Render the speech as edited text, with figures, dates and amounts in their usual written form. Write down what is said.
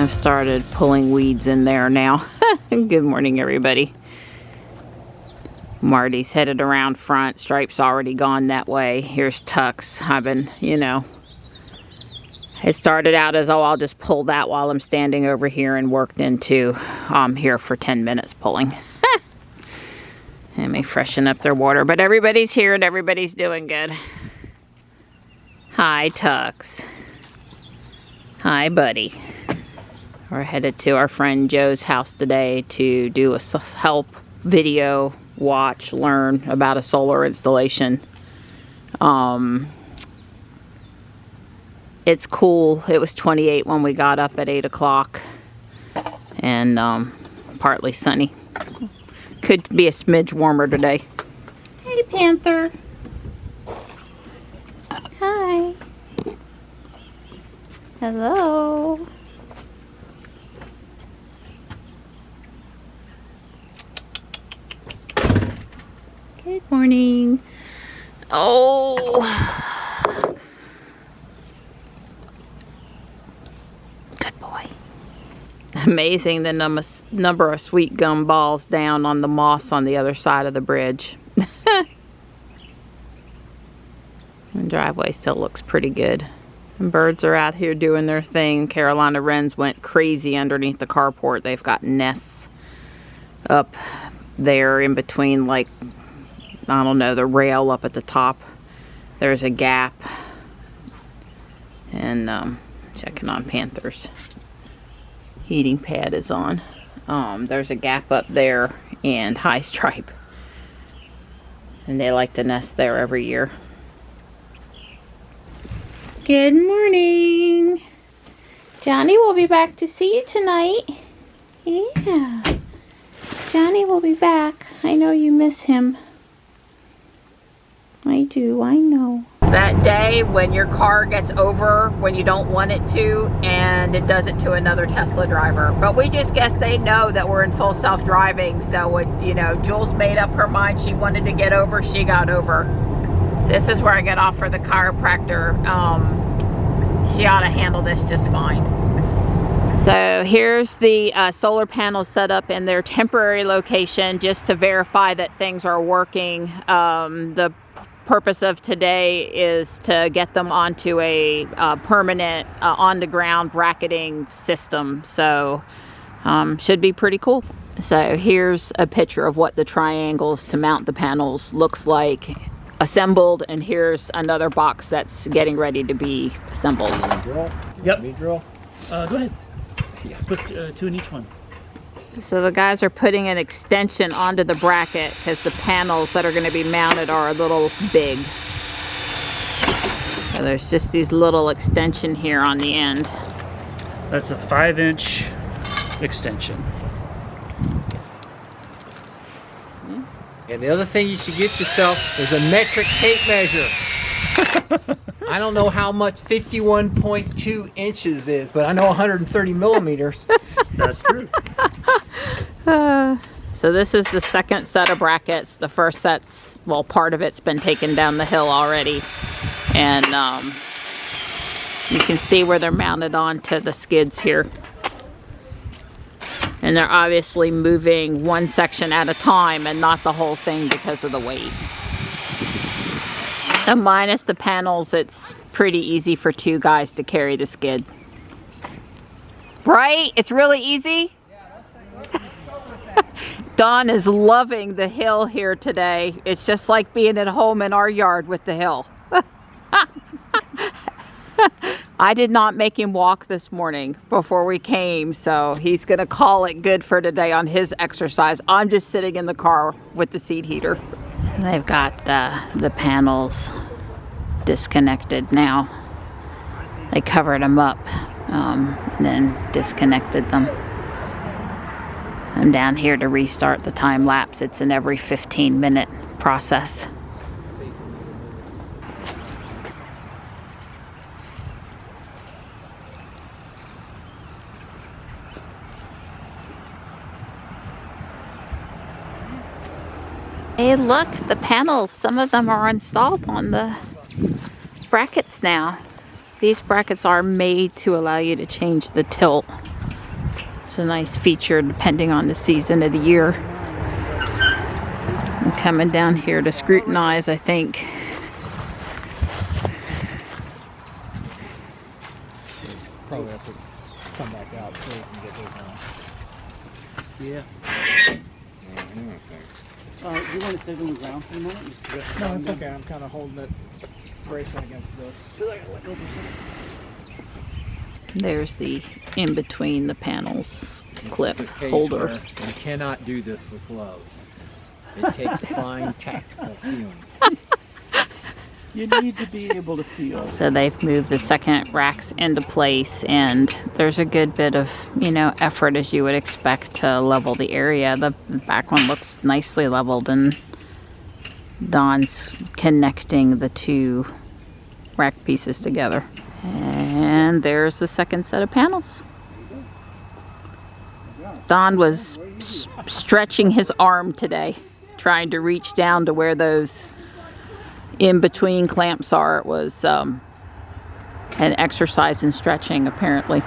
I've started pulling weeds in there now. Good morning, everybody. Marty's headed around front. Stripe's already gone that way. Here's Tux. I've been, you know, it started out as, oh, I'll just pull that while I'm standing over here, and worked into here for 10 minutes pulling. Let me freshen up their water. But everybody's here and everybody's doing good. Hi, Tux. Hi, buddy. We're headed to our friend Joe's house today to do a help video, watch, learn about a solar installation. It's cool. It was 28 when we got up at 8 o'clock, and partly sunny. Could be a smidge warmer today. Hey, Panther. Hi. Hello. Good morning. Oh. Good boy. Amazing the number of sweet gum balls down on the moss on the other side of the bridge. The driveway still looks pretty good. And birds are out here doing their thing. Carolina wrens went crazy underneath the carport. They've got nests up there in between, like, I don't know, the rail up at the top. There's a gap. And checking on Panther's heating pad is on. There's a gap up there, and high stripe. And they like to nest there every year. Good morning. Johnny will be back to see you tonight. Yeah. Johnny will be back. I know you miss him. I do, I know. That day when your car gets over when you don't want it to, and it does it to another Tesla driver. But we just guess they know that we're in full self-driving, so you know, Jules made up her mind she wanted to get over, she got over. This is where I get off for the chiropractor. She ought to handle this just fine. So here's the solar panels set up in their temporary location just to verify that things are working. The purpose of today is to get them onto a permanent on-the-ground bracketing system. So should be pretty cool. So here's a picture of what the triangles to mount the panels looks like assembled, and here's another box that's getting ready to be assembled. Drill? Yep. Me drill? Go ahead. Yeah, put 2 in each one. So the guys are putting an extension onto the bracket because the panels that are going to be mounted are a little big. So there's just these little extension here on the end. That's a 5-inch extension. And the other thing you should get yourself is a metric tape measure. I don't know how much 51.2 inches is, but I know 130 millimeters. That's true. So this is the second set of brackets. The first set's, well, part of it's been taken down the hill already. And you can see where they're mounted onto the skids here. And they're obviously moving one section at a time and not the whole thing because of the weight. So minus the panels, it's pretty easy for 2 guys to carry the skid. Right? It's really easy? Dawn is loving the hill here today. It's just like being at home in our yard with the hill. I did not make him walk this morning before we came, so he's gonna call it good for today on his exercise. I'm just sitting in the car with the seat heater. They've got the panels disconnected now. They covered them up and then disconnected them. I'm down here to restart the time lapse. It's an every 15-minute process. Hey, look, the panels, some of them are installed on the brackets now. These brackets are made to allow you to change the tilt It's a nice feature depending on the season of the year. I'm coming down here to scrutinize, I think. Probably have to come back out so we can get those on. Yeah. Do you want to sit on the ground for a moment? No, it's okay. I'm kind of holding it, bracing against this. There's the in between the panels clip It's a case holder. where you cannot do this with gloves. It takes fine tactical feeling. You need to be able to feel. So they've moved the second racks into place, and there's a good bit of, you know, effort as you would expect to level the area. The back one looks nicely leveled, and Don's connecting the two rack pieces together. And there's the second set of panels. Don was stretching his arm today, trying to reach down to where those in between clamps are. It was an exercise in stretching, apparently.